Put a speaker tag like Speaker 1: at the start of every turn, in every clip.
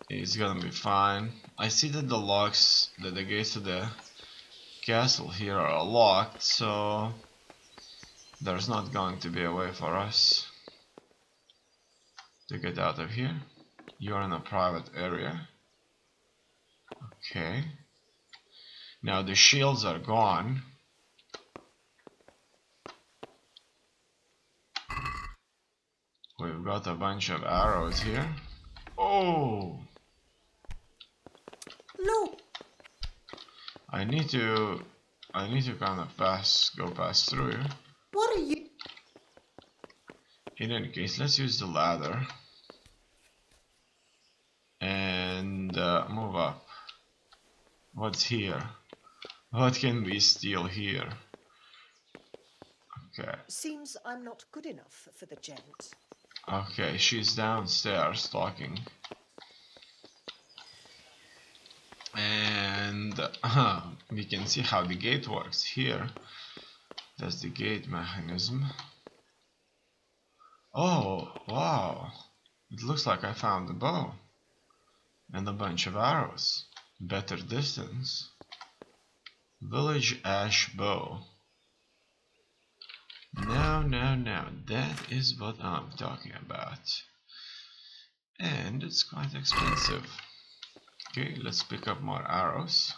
Speaker 1: It's gonna be fine. I see that the locks, that the gates to the castle here are locked, so there's not going to be a way for us to get out of here. You're in a private area. Okay. Now the shields are gone. We've got a bunch of arrows here. Oh!
Speaker 2: No!
Speaker 1: I need to kind of go past through here.
Speaker 2: What are you?
Speaker 1: In any case, let's use the ladder and move up. What's here? What can we steal here? Okay.
Speaker 2: Seems I'm not good enough for the gent.
Speaker 1: Okay, she's downstairs talking. And we can see how the gate works here. That's the gate mechanism. Oh, wow. It looks like I found a bow. And a bunch of arrows. Better distance. Village ash bow. Now, that is what I'm talking about. And it's quite expensive. Okay, let's pick up more arrows.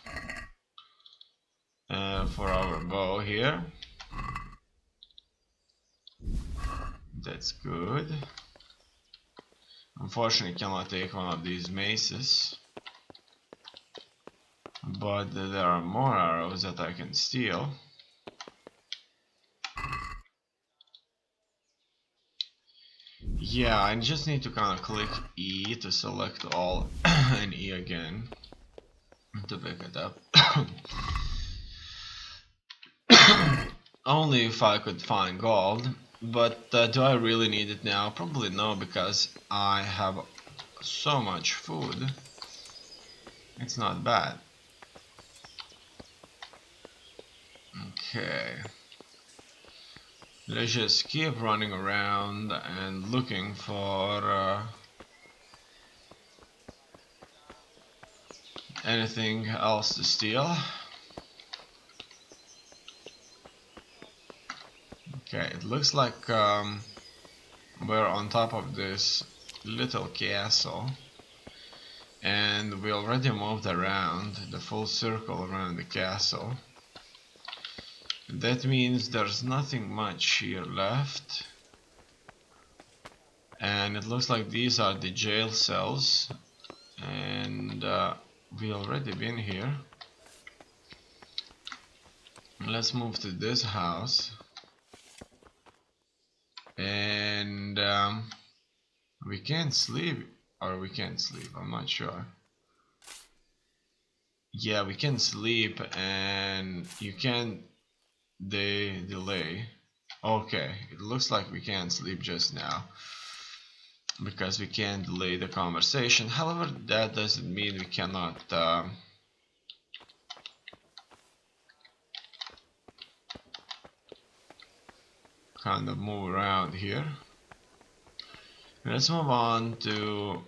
Speaker 1: For our bow here. That's good. Unfortunately, cannot take one of these maces. But there are more arrows that I can steal. Yeah, I just need to kind of click E to select all and E again to pick it up. Only if I could find gold, but do I really need it now? Probably no, because I have so much food. It's not bad. Okay. Let's just keep running around and looking for anything else to steal. Okay, it looks like we're on top of this little castle, and we already moved around the full circle around the castle. That means there's nothing much here left, and it looks like these are the jail cells, and we already been here. Let's move to this house, and we can't sleep, or we can't sleep, I'm not sure. Yeah, we can sleep, and you can delay. Okay, it looks like we can't sleep just now because we can't delay the conversation. However, that doesn't mean we cannot kind of move around here. Let's move on to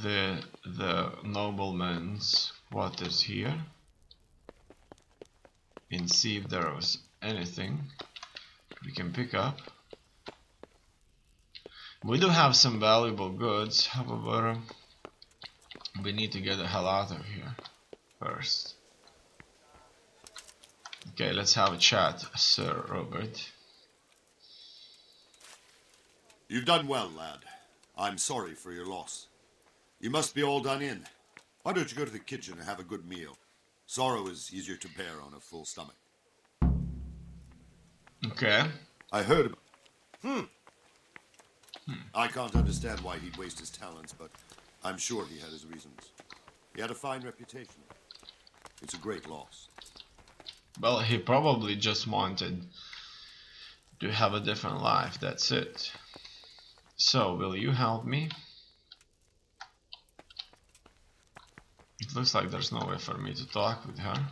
Speaker 1: the nobleman's quarters here and see if there was anything we can pick up. We do have some valuable goods, however we need to get the hell out of here first. Okay, let's have a chat, Sir Robert.
Speaker 3: You've done well, lad. I'm sorry for your loss. You must be all done in. Why don't you go to the kitchen and have a good meal? Sorrow is easier to bear on a full stomach.
Speaker 1: Okay.
Speaker 3: I heard about... I can't understand why he'd waste his talents, but I'm sure he had his reasons. He had a fine reputation. It's a great loss.
Speaker 1: Well, he probably just wanted to have a different life, that's it. So, will you help me? It looks like there's no way for me to talk with her.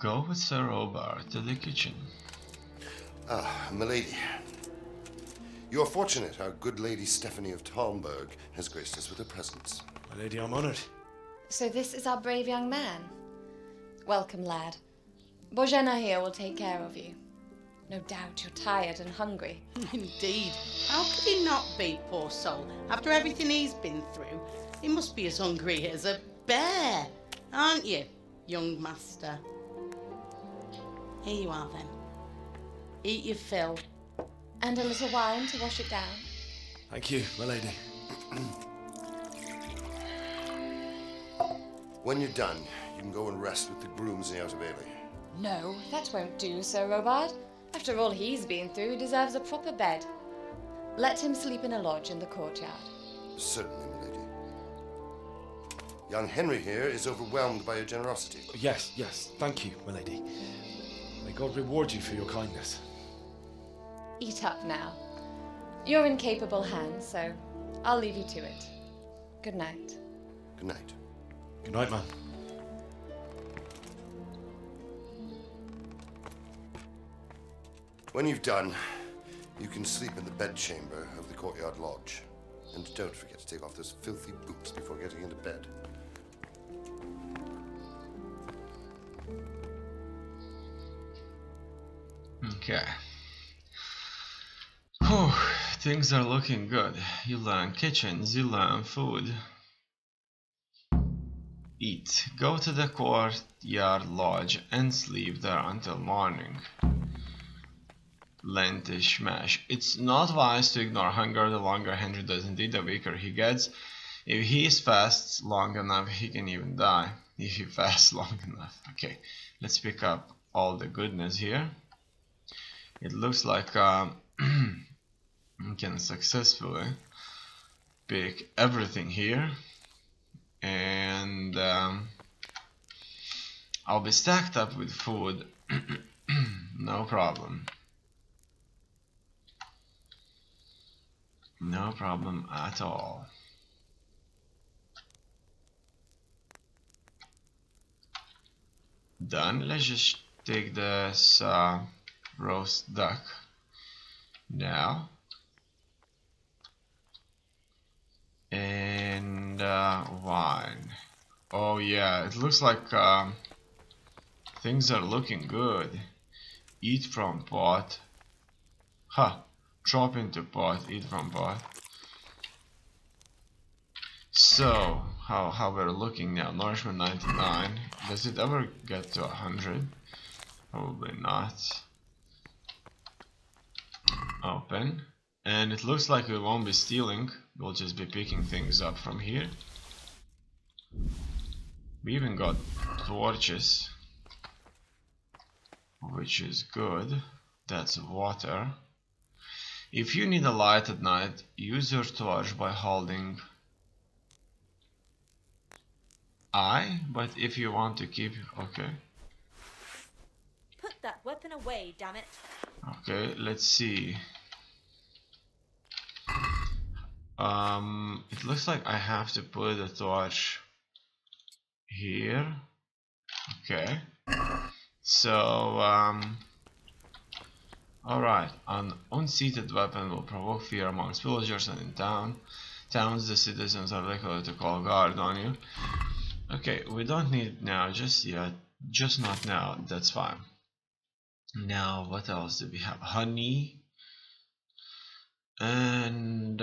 Speaker 1: Go with Sir Robert to the kitchen.
Speaker 3: Ah, milady. You are fortunate our good lady Stephanie of Talmberg has graced us with her presence.
Speaker 4: My lady, I'm honored.
Speaker 5: So this is our brave young man. Welcome, lad. Bojena here will take care of you. No doubt you're tired and hungry.
Speaker 6: Indeed. How could he not be, poor soul? After everything he's been through, he must be as hungry as a bear, aren't you, young master? Here you are, then. Eat your fill.
Speaker 5: And a little wine to wash it down.
Speaker 4: Thank you, my lady.
Speaker 3: When you're done, you can go and rest with the grooms in the Outer Bailey.
Speaker 5: No, that won't do, Sir Robard. After all he's been through, he deserves a proper bed. Let him sleep in a lodge in the courtyard.
Speaker 3: Certainly, milady. Young Henry here is overwhelmed by your generosity.
Speaker 4: Yes, yes, thank you, my lady. May God reward you for your kindness.
Speaker 5: Eat up now. You're in capable hands, so I'll leave you to it. Good night.
Speaker 3: Good night.
Speaker 4: Good night, man.
Speaker 3: When you've done, you can sleep in the bedchamber of the courtyard lodge. And don't forget to take off those filthy boots before getting into bed.
Speaker 1: Okay. Whew, things are looking good. You learn kitchens, you learn food. Eat. Go to the courtyard lodge and sleep there until morning. Lentil mash. It's not wise to ignore hunger. The longer Henry doesn't eat, the weaker he gets. If he fasts long enough, he can even die. If he fasts long enough. Okay, let's pick up all the goodness here. It looks like we can successfully pick everything here. And I'll be stacked up with food. No problem. No problem at all. Done. Let's just take this roast duck now. And wine. Oh yeah, it looks like things are looking good. Eat from pot. Huh. Drop into pot, eat from pot. So, how we're looking now? Nourishment 99. Does it ever get to 100? Probably not. Open. And it looks like we won't be stealing. We'll just be picking things up from here. We even got torches, which is good. That's water. If you need a light at night, use your torch by holding I, but if you want to keep... okay.
Speaker 7: Put that weapon away, damn it.
Speaker 1: Okay, let's see. It looks like I have to put the torch here. Okay. So, alright, an unseated weapon will provoke fear amongst villagers and in towns the citizens are likely to call guard on you. Okay, we don't need it now just yet, just not now, that's fine. Now, what else do we have? Honey. And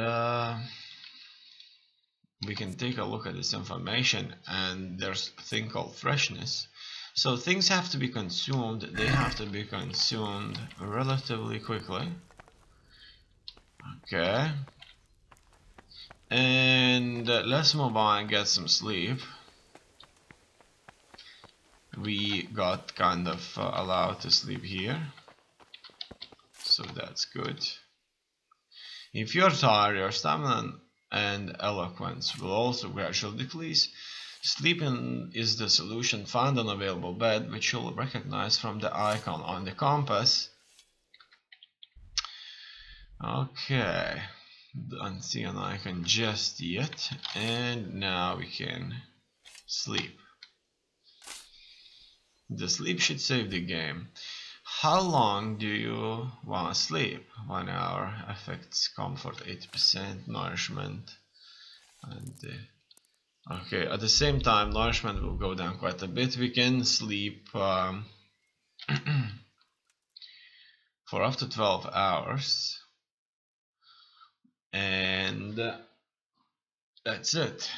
Speaker 1: we can take a look at this information, and there's a thing called freshness. So things have to be consumed, they have to be consumed relatively quickly. Okay. And let's move on and get some sleep. We got kind of allowed to sleep here. So that's good. If you're tired, your stamina and eloquence will also gradually decrease. Sleeping is the solution. Find an available bed, which you'll recognize from the icon on the compass. Okay, don't see an icon just yet, and now we can sleep. The sleep should save the game. How long do you want to sleep? 1 hour. Affects comfort 80%. Nourishment. And okay, at the same time, nourishment will go down quite a bit. We can sleep for up to 12 hours. And that's it.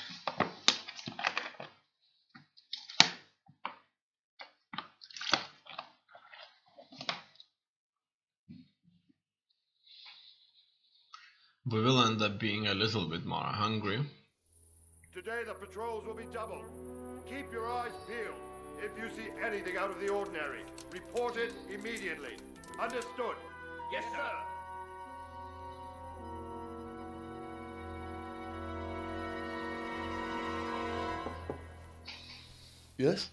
Speaker 1: We will end up being a little bit more hungry.
Speaker 3: Today the patrols will be doubled. Keep your eyes peeled. If you see anything out of the ordinary, report it immediately. Understood? Yes, sir.
Speaker 4: Yes?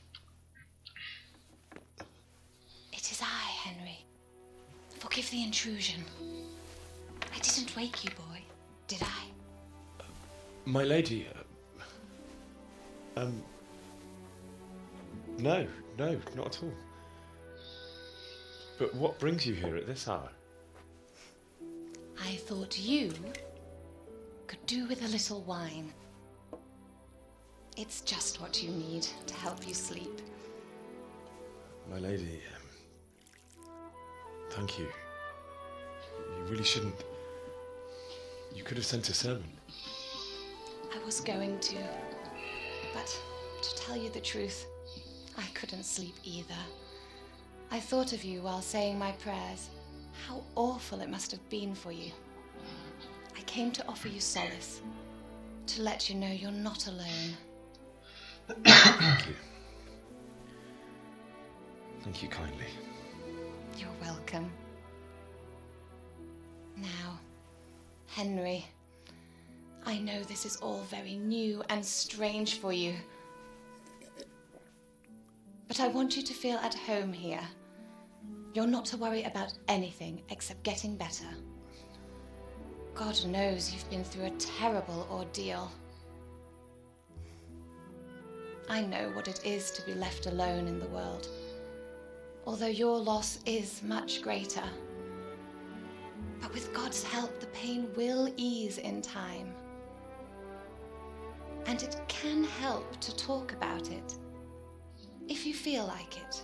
Speaker 5: It is I, Henry. Forgive the intrusion. I didn't wake you, boy, did I?
Speaker 4: My lady, no, not at all. But what brings you here at this hour?
Speaker 5: I thought you could do with a little wine. It's just what you need to help you sleep.
Speaker 4: My lady, thank you. You really shouldn't. You could have sent a servant.
Speaker 5: I was going to, but to tell you the truth, I couldn't sleep either. I thought of you while saying my prayers. How awful it must have been for you. I came to offer you solace, to let you know you're not alone.
Speaker 4: Thank you. Thank you kindly.
Speaker 5: You're welcome. Now, Henry, I know this is all very new and strange for you. But I want you to feel at home here. You're not to worry about anything except getting better. God knows you've been through a terrible ordeal. I know what it is to be left alone in the world, although your loss is much greater. But with God's help, the pain will ease in time. And it can help to talk about it, if you feel like it.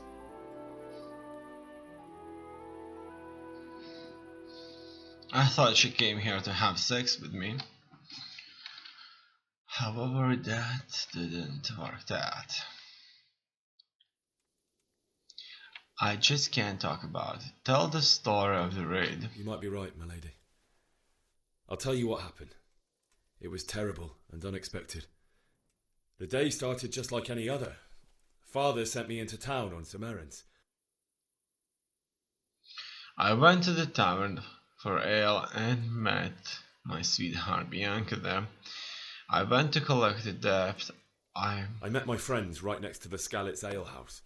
Speaker 1: I thought she came here to have sex with me. However, that didn't work out. I just can't talk about it. Tell the story of the raid.
Speaker 4: You might be right, my lady. I'll tell you what happened. It was terrible and unexpected. The day started just like any other. Father sent me into town on some errands.
Speaker 1: I went to the tavern for ale and met my sweetheart Bianca there. I went to collect the debt. I
Speaker 4: met my friends right next to the Skalitz alehouse.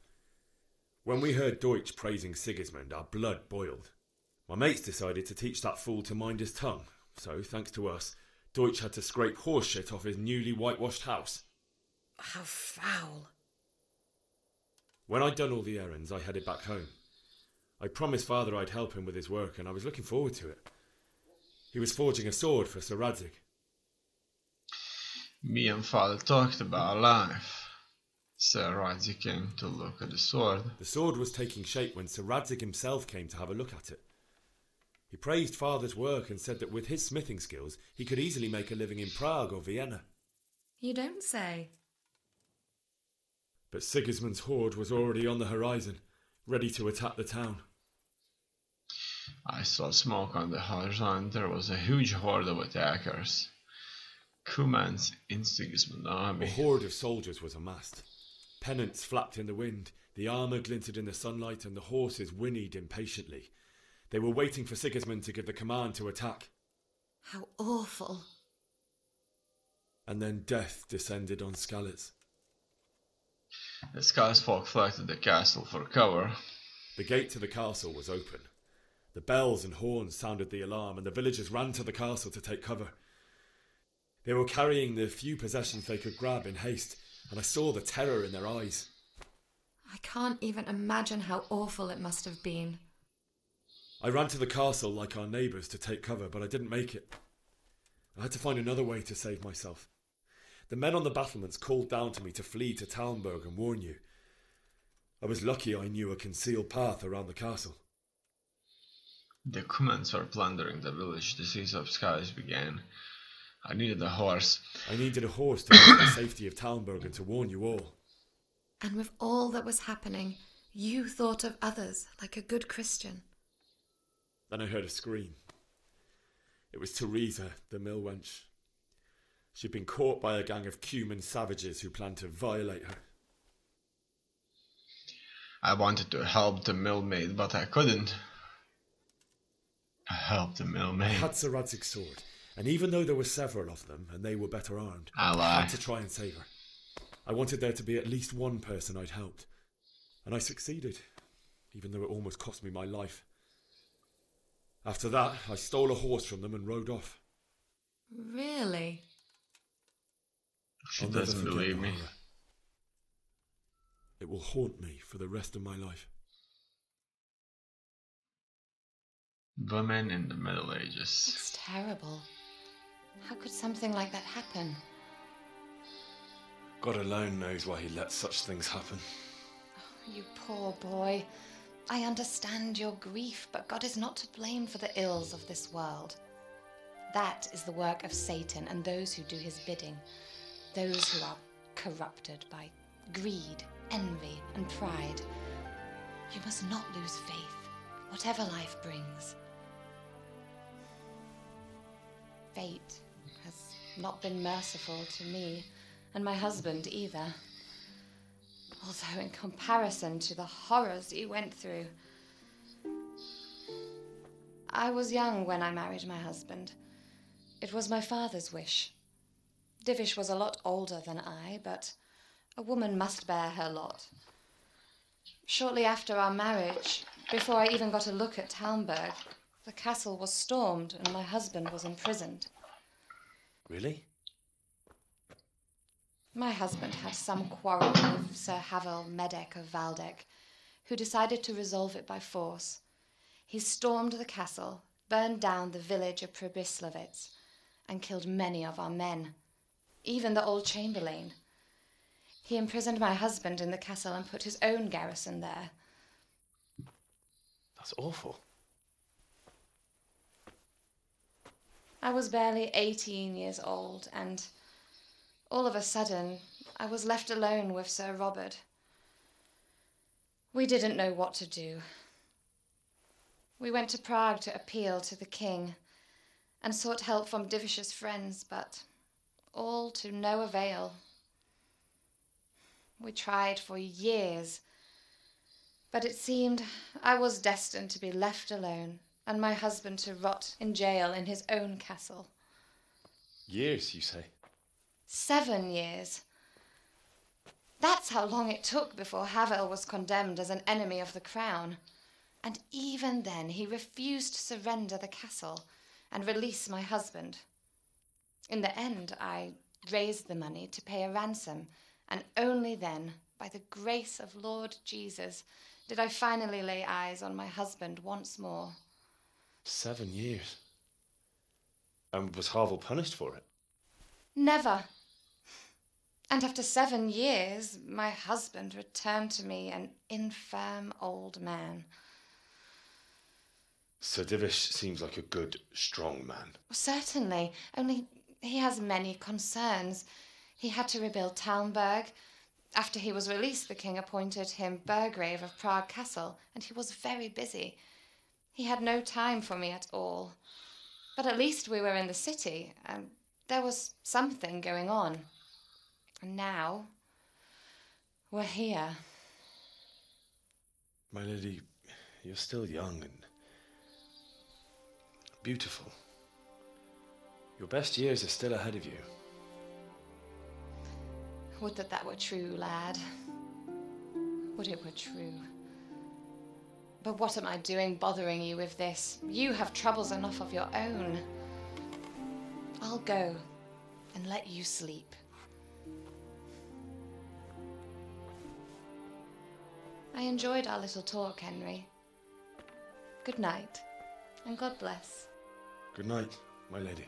Speaker 4: When we heard Deutsch praising Sigismund, our blood boiled. My mates decided to teach that fool to mind his tongue, so, thanks to us, Deutsch had to scrape horse shit off his newly whitewashed house.
Speaker 2: How foul.
Speaker 4: When I'd done all the errands, I headed back home. I promised Father I'd help him with his work, and I was looking forward to it. He was forging a sword for Sir Radzig.
Speaker 1: Me and Father talked about life. Sir Radzig came to look at the sword.
Speaker 4: The sword was taking shape when Sir Radzig himself came to have a look at it. He praised Father's work and said that with his smithing skills, he could easily make a living in Prague or Vienna.
Speaker 8: You don't say.
Speaker 4: But Sigismund's horde was already on the horizon, ready to attack the town.
Speaker 1: I saw smoke on the horizon. There was a huge horde of attackers. Commands in Sigismund's army.
Speaker 4: A horde of soldiers was amassed. Pennants flapped in the wind, the armour glinted in the sunlight, and the horses whinnied impatiently. They were waiting for Sigismund to give the command to attack.
Speaker 8: How awful.
Speaker 4: And then death descended on Skalitz.
Speaker 1: The Skalitz folk fled to the castle for cover.
Speaker 4: The gate to the castle was open. The bells and horns sounded the alarm, and the villagers ran to the castle to take cover. They were carrying the few possessions they could grab in haste, and I saw the terror in their eyes.
Speaker 8: I can't even imagine how awful it must have been.
Speaker 4: I ran to the castle like our neighbours to take cover, but I didn't make it. I had to find another way to save myself. The men on the battlements called down to me to flee to Talmberg and warn you. I was lucky I knew a concealed path around the castle.
Speaker 1: The Cumans were plundering the village. The siege of skies began. I needed a horse.
Speaker 4: I needed a horse to reach the safety of Talmberg and to warn you all.
Speaker 8: And with all that was happening, you thought of others like a good Christian.
Speaker 4: Then I heard a scream. It was Teresa, the mill wench. She'd been caught by a gang of Cuman savages who planned to violate her.
Speaker 1: I wanted to help the millmaid, but I couldn't. I helped the
Speaker 4: I
Speaker 1: millmaid.
Speaker 4: had Sir Radzig's sword, and even though there were several of them, and they were better armed, I
Speaker 1: Ally.
Speaker 4: had to try and save her. I wanted there to be at least one person I'd helped. And I succeeded, even though it almost cost me my life. After that, I stole a horse from them and rode off.
Speaker 8: Really?
Speaker 1: She
Speaker 4: I'll never
Speaker 1: doesn't
Speaker 4: forget
Speaker 1: believe
Speaker 4: the
Speaker 1: me.
Speaker 4: horror. It will haunt me for the rest of my life.
Speaker 1: Women in the Middle Ages.
Speaker 5: That's terrible. How could something like that happen?
Speaker 4: God alone knows why he lets such things happen.
Speaker 5: You poor boy. I understand your grief, but God is not to blame for the ills of this world. That is the work of Satan and those who do his bidding. Those who are corrupted by greed, envy, and pride. You must not lose faith, whatever life brings. Fate has not been merciful to me, and my husband either. Although in comparison to the horrors you went through. I was young when I married my husband. It was my father's wish. Divish was a lot older than I, but a woman must bear her lot. Shortly after our marriage, before I even got a look at Talmberg, the castle was stormed and my husband was imprisoned.
Speaker 4: Really?
Speaker 5: My husband had some quarrel with Sir Havel Medek of Valdek, who decided to resolve it by force. He stormed the castle, burned down the village of Pribyslavitz, and killed many of our men, even the old chamberlain. He imprisoned my husband in the castle and put his own garrison there.
Speaker 4: That's awful.
Speaker 5: I was barely 18 years old, and all of a sudden, I was left alone with Sir Robert. We didn't know what to do. We went to Prague to appeal to the king and sought help from Divish's friends, but all to no avail. We tried for years, but it seemed I was destined to be left alone and my husband to rot in jail in his own castle.
Speaker 4: Years, you say?
Speaker 5: 7 years. That's how long it took before Havel was condemned as an enemy of the crown. And even then he refused to surrender the castle and release my husband. In the end, I raised the money to pay a ransom, and only then, by the grace of Lord Jesus, did I finally lay eyes on my husband once more.
Speaker 4: 7 years? And was Havel punished for it?
Speaker 5: Never. And after 7 years, my husband returned to me an infirm old man.
Speaker 4: Sir Divish seems like a good, strong man.
Speaker 5: Certainly, only he has many concerns. He had to rebuild Talmberg. After he was released, the king appointed him Burgrave of Prague Castle, and he was very busy. He had no time for me at all. But at least we were in the city, and there was something going on. And now, we're here.
Speaker 4: My lady, you're still young and beautiful. Your best years are still ahead of you.
Speaker 5: Would that that were true, lad. Would it were true. But what am I doing bothering you with this? You have troubles enough of your own. I'll go and let you sleep. I enjoyed our little talk, Henry. Good night, and God bless.
Speaker 4: Good night, my lady.